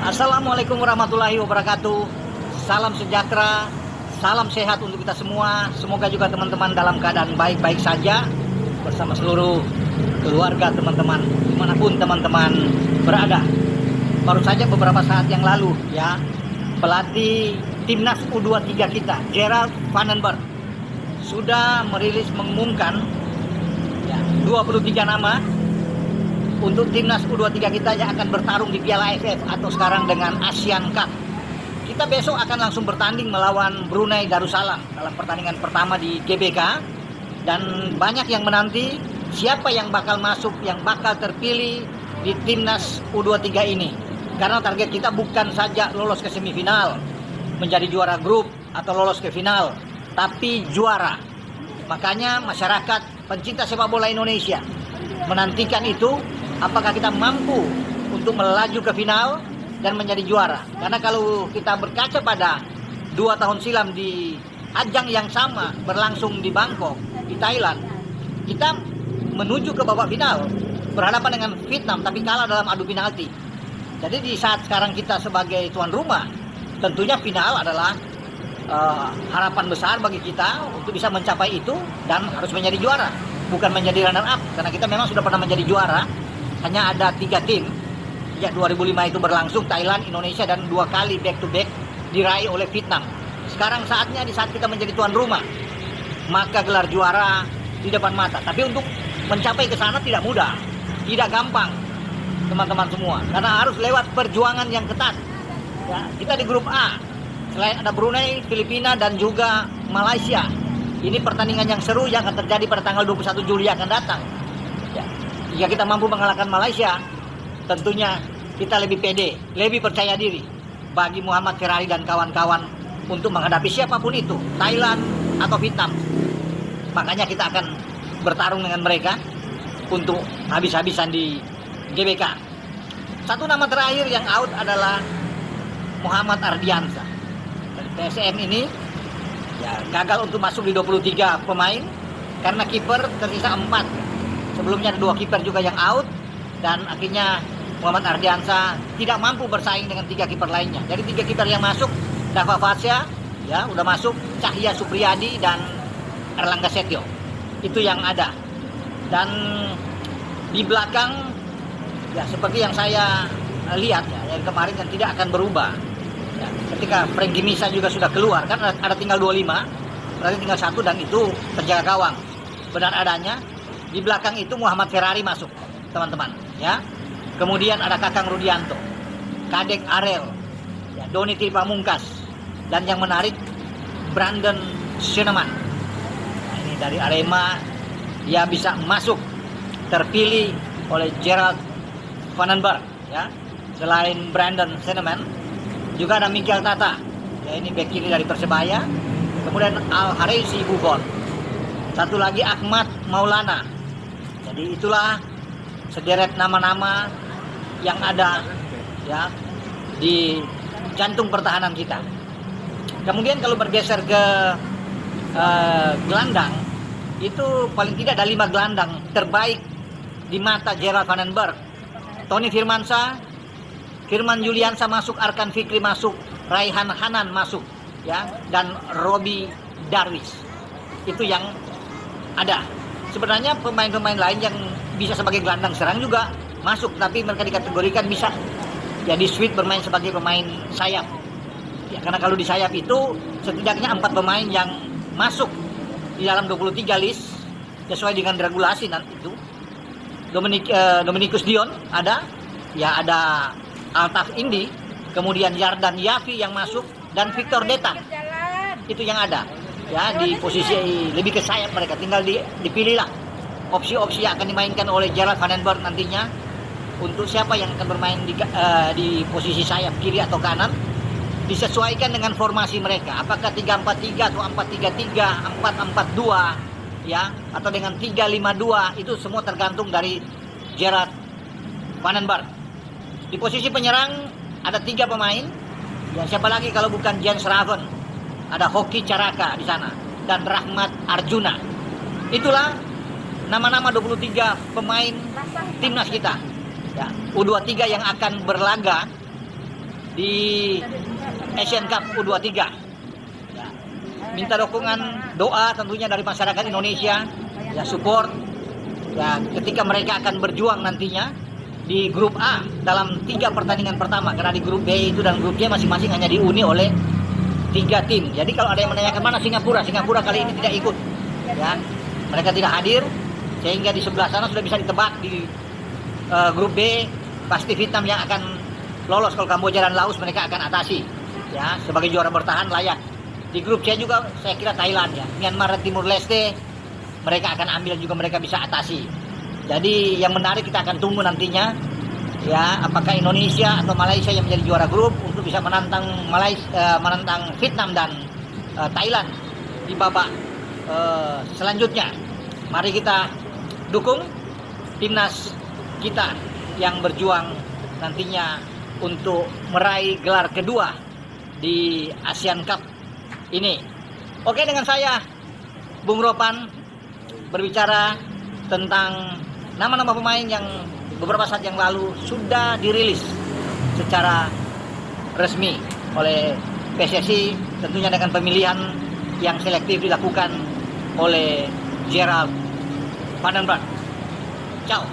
Assalamualaikum warahmatullahi wabarakatuh. Salam sejahtera, salam sehat untuk kita semua. Semoga juga teman-teman dalam keadaan baik-baik saja bersama seluruh keluarga teman-teman dimanapun teman-teman berada. Baru saja beberapa saat yang lalu ya, pelatih timnas U23 kita, Gerald Vandenberg, sudah mengumumkan ya, 23 nama untuk timnas U23 kita yang akan bertarung di Piala AFF atau sekarang dengan Asian Cup. Kita besok akan langsung bertanding melawan Brunei Darussalam dalam pertandingan pertama di GBK. Dan banyak yang menanti siapa yang bakal masuk, yang bakal terpilih di timnas U23 ini. Karena target kita bukan saja lolos ke semifinal, menjadi juara grup atau lolos ke final, tapi juara. Makanya masyarakat pencinta sepak bola Indonesia menantikan itu. Apakah kita mampu untuk melaju ke final dan menjadi juara? Karena kalau kita berkaca pada 2 tahun silam di ajang yang sama berlangsung di Bangkok, di Thailand, kita menuju ke babak final berhadapan dengan Vietnam tapi kalah dalam adu penalti. Jadi di saat sekarang kita sebagai tuan rumah, tentunya final adalah harapan besar bagi kita untuk bisa mencapai itu dan harus menjadi juara, bukan menjadi runner up. Karena kita memang sudah pernah menjadi juara. Hanya ada 3 tim. Sejak 2005 itu berlangsung, Thailand, Indonesia, dan 2 kali back to back diraih oleh Vietnam. Sekarang saatnya di saat kita menjadi tuan rumah, maka gelar juara di depan mata. Tapi untuk mencapai ke sana tidak mudah, tidak gampang teman-teman semua, karena harus lewat perjuangan yang ketat ya. Kita di grup A, selain ada Brunei, Filipina, dan juga Malaysia. Ini pertandingan yang seru yang akan terjadi pada tanggal 21 Juli yang akan datang ya. Jika kita mampu mengalahkan Malaysia, tentunya kita lebih pede, lebih percaya diri bagi Muhammad Ferrari dan kawan-kawan untuk menghadapi siapapun itu, Thailand atau Vietnam. Makanya kita akan bertarung dengan mereka untuk habis-habisan di GBK. Satu nama terakhir yang out adalah Muhammad Ardiansyah. Dari PSM ini ya, gagal untuk masuk di 23 pemain karena kiper tersisa 4. Sebelumnya ada 2 kiper juga yang out, dan akhirnya Muhammad Ardiansyah tidak mampu bersaing dengan 3 kiper lainnya. Dari 3 kiper yang masuk, Dava Fasya ya udah masuk, Cahya Supriyadi dan Erlangga Setio. Itu yang ada. Dan di belakang ya seperti yang saya lihat ya, yang kemarin yang tidak akan berubah. Ya, ketika Frankie Misa juga sudah keluar, kan ada tinggal 25, berarti tinggal 1 dan itu penjaga gawang. Benar adanya di belakang itu Muhammad Ferrari masuk, teman-teman ya. Kemudian ada Kakang Rudianto, Kadek Arel, ya, Doni Tripamungkas, dan yang menarik Brandon Sieneman. Nah, ini dari Arema, dia bisa masuk, terpilih oleh Gerald Vandenberg ya. Selain Brandon Sieneman, juga ada Mikel Tata, ya, ini bek kiri dari Persebaya. Kemudian Al Harisi Buffon, satu lagi Ahmad Maulana. Jadi itulah sederet nama-nama yang ada ya di jantung pertahanan kita. Kemudian kalau bergeser ke gelandang, itu paling tidak ada 5 gelandang terbaik di mata Gerald Vandenberg. Tony Firmansyah, Firman Juliansyah masuk, Arkan Fikri masuk, Raihan Hanan masuk ya, dan Robi Darwis. Itu yang ada. Sebenarnya pemain-pemain lain yang bisa sebagai gelandang serang juga masuk, tapi mereka dikategorikan bisa ya di switch bermain sebagai pemain sayap. Ya, karena kalau di sayap itu setidaknya 4 pemain yang masuk di dalam 23 list sesuai dengan regulasi nanti itu. Dominikus Dion ada, ya ada Altaf Indi, kemudian Yardan Yafi yang masuk, dan Victor Detan. Itu yang ada. Ya, di posisi lebih ke sayap mereka, tinggal dipilihlah opsi-opsi yang akan dimainkan oleh Gerald Vandenberg nantinya untuk siapa yang akan bermain di posisi sayap kiri atau kanan, disesuaikan dengan formasi mereka, apakah 3-4-3 atau 4-3-3, 4-4-2 ya, atau dengan 3-5-2, itu semua tergantung dari Gerald Vandenberg. Di posisi penyerang ada 3 pemain, ya siapa lagi kalau bukan Jens Raven. Ada Hoki Caraka di sana dan Rahmat Arjuna. Itulah nama-nama 23 pemain timnas kita. Ya, U23 yang akan berlaga di Asian Cup U23. Ya. Minta dukungan doa tentunya dari masyarakat Indonesia, ya support. Ya, ketika mereka akan berjuang nantinya di grup A dalam 3 pertandingan pertama, karena di grup B itu dan grup C masing-masing hanya dihuni oleh 3 tim. Jadi kalau ada yang menanyakan mana Singapura kali ini tidak ikut. Ya, mereka tidak hadir, sehingga di sebelah sana sudah bisa ditebak di grup B pasti Vietnam yang akan lolos. Kalau Kamboja dan Laos mereka akan atasi. Ya, sebagai juara bertahan layak. Di grup C juga saya kira Thailand ya, Myanmar dan Timur Leste mereka akan ambil juga, mereka bisa atasi. Jadi yang menarik kita akan tunggu nantinya ya, apakah Indonesia atau Malaysia yang menjadi juara grup untuk bisa menantang menantang Vietnam dan Thailand di babak selanjutnya. Mari kita dukung timnas kita yang berjuang nantinya untuk meraih gelar kedua di ASEAN Cup ini. Oke, dengan saya Bung Ropan berbicara tentang nama-nama pemain yang beberapa saat yang lalu sudah dirilis secara resmi oleh PSSI, tentunya dengan pemilihan yang selektif dilakukan oleh Gerald Van den Berg. Ciao.